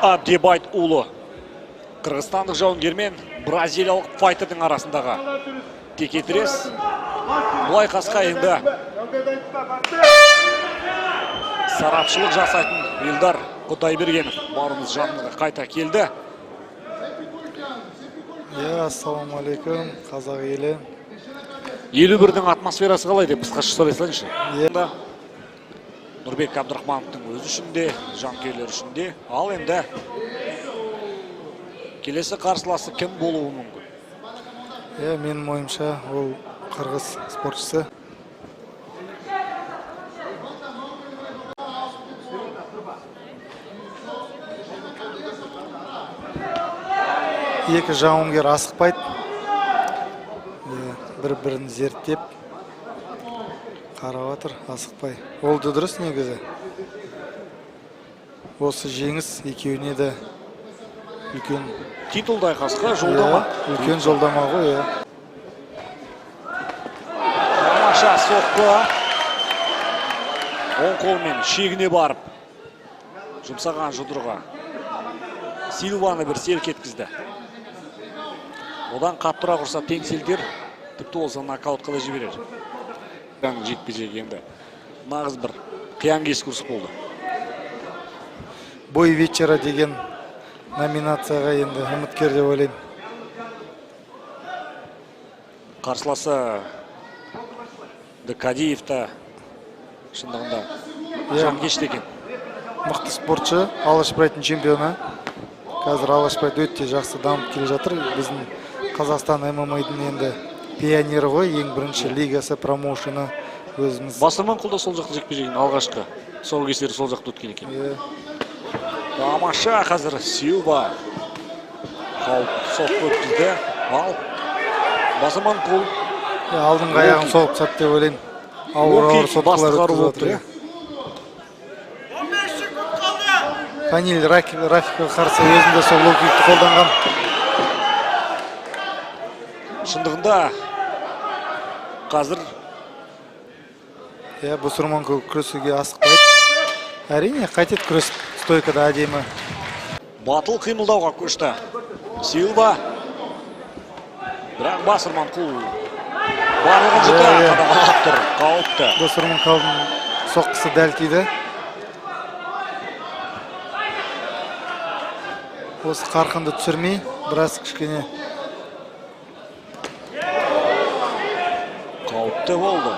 Абдибайт ұлы. Қырғызстандық жауынгер мен бразилиялық файтердің арасындағы текетірес. Бұлай қасқа енді сарапшылық жасайтын Елдар Құдайбергенов барымыз жанымызға қайта келді. Ассалаумағалейкум, қазақ елі. 51-дің атмосферасы қалай деп қысқаша сұрайсаңшы. Нұрбек Абдырахмановтың өзі үшін де, жанкүйерлер үшін де. Ал енді келесі қарсыласы кім болуы мүмкін? Менің ойымша ол қырғыз спортшысы. Екі жауынгер асықпайды. Бір-бірін зерттеп қарап отыр, асықпай. Ол да дұрыс негізі. Осы жеңіс екеуіне де үлкен титулдай қасқа жолдама. Үлкен жолдама ғой. Тамаша соққы. Оң қолмен шегіне барып жұмсаған жұдырға Силваны бір селк еткізді. Одан қаттырақ ұрса теңселдер, тіпті олса нокаутқа да жіберер. Жекпе-жек енді нағыз бір қиян кескі ұрыс болды. Бой вечера деген номинацияға енді үміткер деп ойлаймын. Қарсыласы Кадиевта шындығында жанкешті екен. Мықты спортшы, Алашбайдың чемпионы. Қазір Алашбай өте жақсы дамып келе жатыр. Біздің Қазақстан ММА-дің енді пионері ғой, ең бірінші лигасы, промоушені өзіміз. Басырман құлда сол жақты жекпе-жегін алғашқы тұсаукесері сол жақта өткен екен. Тамаша қазір Силва соққы өткізді. Ал Басырман құл алдыңғы аяғын соғып сатты деп ойлаймын. Ауыр соққылар өткізіп отыр. Фаниль Рафикқа қарсы өзінде сол лоу-кикті қолданған. Шындығында қазір Басырман күресуге асықпайды. Әрине, қайтет күрес стойкада әдемі. Батыл қимылдауға көшті Силва. Бірақ Басырман құл барлығын жұта қадағалап тұр. Қауіпті. Басырман құлдың соққысы дәл тиді. Осы қарқынды түсірмей, біраз кішкене қауіпті болды.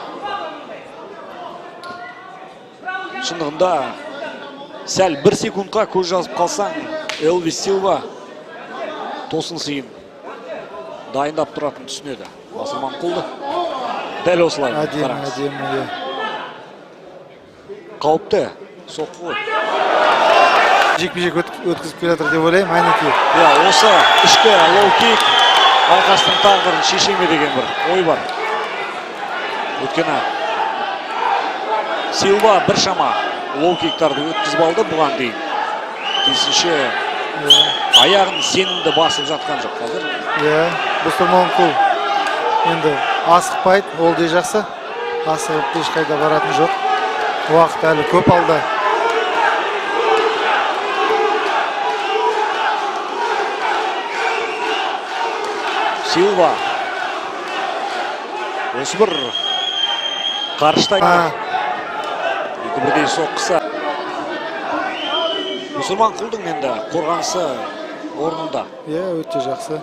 Шындығында сәл 1 секундқа көз жазып қалсаң, Элвис Силва тосын сыйын дайындап тұратын түсінеді. Басырман құлды. Дәл осылай. Әдемі. Қауіпті соққы. Жекпе-жек өткізіп келе жатыр деп ойлаймын, Айнеки. Осы ішкі лоу-кик айқастың тағдырын шешеме деген бір ой бар. Өткені Силва бір шама лоу-киктарды өткізіп алды бұған дейін. Тесінше аяғын сенімді басып жатқан жоқ қазір. Басырман құл енді асықпайды, ол де жақсы. Асығып ешқайда баратын жоқ. Уақыт әлі көп алды. Силва осы бір қарыштай екі бірдей соққысы. Басырман құлдың енді қорғанысы орнында. Өте жақсы.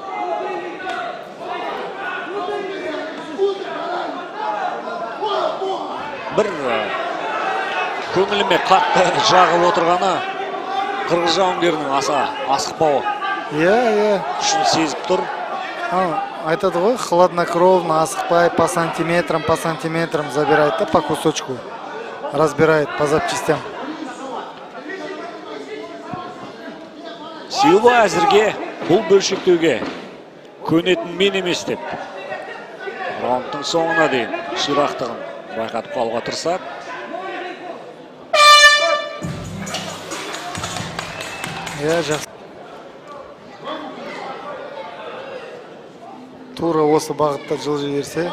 Бір көңіліме қатты жағып отырғаны қырғыз жауынгерінің аса асықпауы. Күшін сезіп тұр. Айтады ғой, хладнокровно, асықпай, по сантиметрам забирает, по кусочку разбирает по запчастям. Силва әзірге бұл бөлшектеуге көнетін мен емес деп раундтың соңына дейін ширақтығын байқатып қалуға тырысады. Жақсы. Тура осы бағытта жылжи берсе,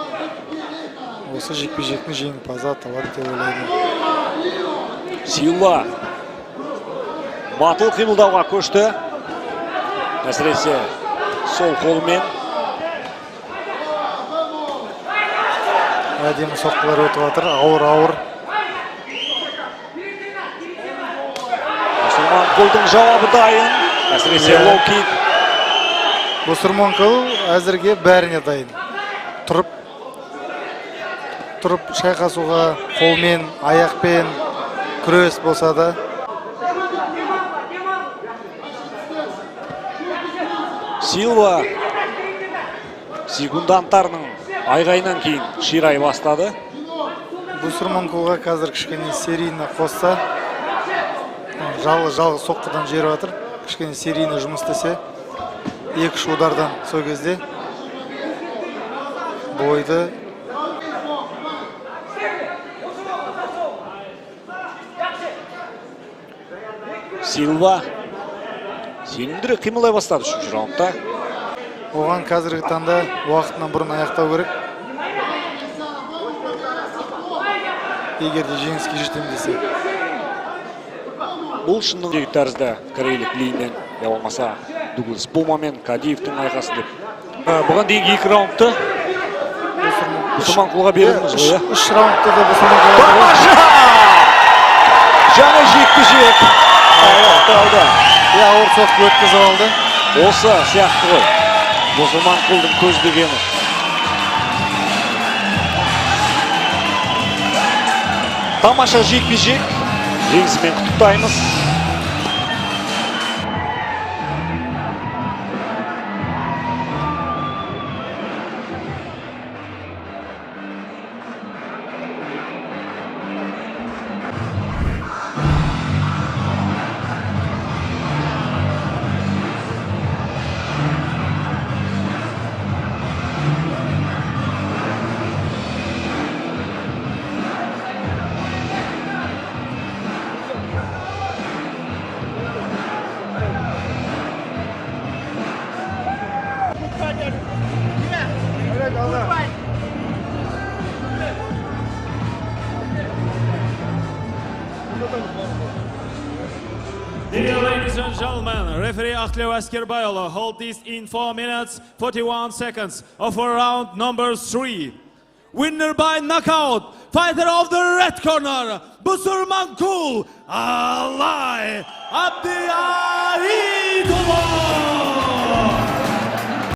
осы жекпе-жектің жеңімпазы аталады деп ойлаймын. Силва Батыл қимылдауға көшті. Әсіресе сол қолымен. Әдемі соққылар өтіп жатыр, ауыр. Мұсырманқұлдың жауабы дайын. Әсіресе лоу-кик. Мұсырманқұл әзірге бәріне дайын. Тұрып шайқасуға қолмен, аяқпен күрес болса да. Силва секунданттарының айғайынан кейін ширай бастады. Мұсырманқұлға қазір кішкене серийні қосса, жалғыз соққыдан жері жатыр. Кішкене серийні жұмыс істесе, 2-3 удардан сол кезде бойды. Силва сенімдірек қимылдай бастады 3-ші раундта. Оған қазіргі таңда уақытынан бұрын аяқтау керек. Егер де жеңіске жетем десе. Бұл шынның дегі тәрізді корейлік лейнен, я болмаса Дуглас Пума мен Кадиевтің айқасы деп. Бұған дейінгі 2 раундты Мұсырманқұлға бердіңіз ғой. 3 раундты да Мұсырманқұлға. Тамаша! Жаңа жекпе-жек. Аяқталды. Ауыр соққы өткізіп алды. Осы сияқты ғой. Мұсырманқұлдың көздегені. Тамаша жекпе-жек. Жеңісімен құттықтаймыз. Dear ladies and gentlemen, referee Akhlev Askerbayoglu hold this in 4 minutes 41 seconds of round number 3. Winner by knockout, fighter of the red corner, Musurmanqul Alay Abdiaidulov.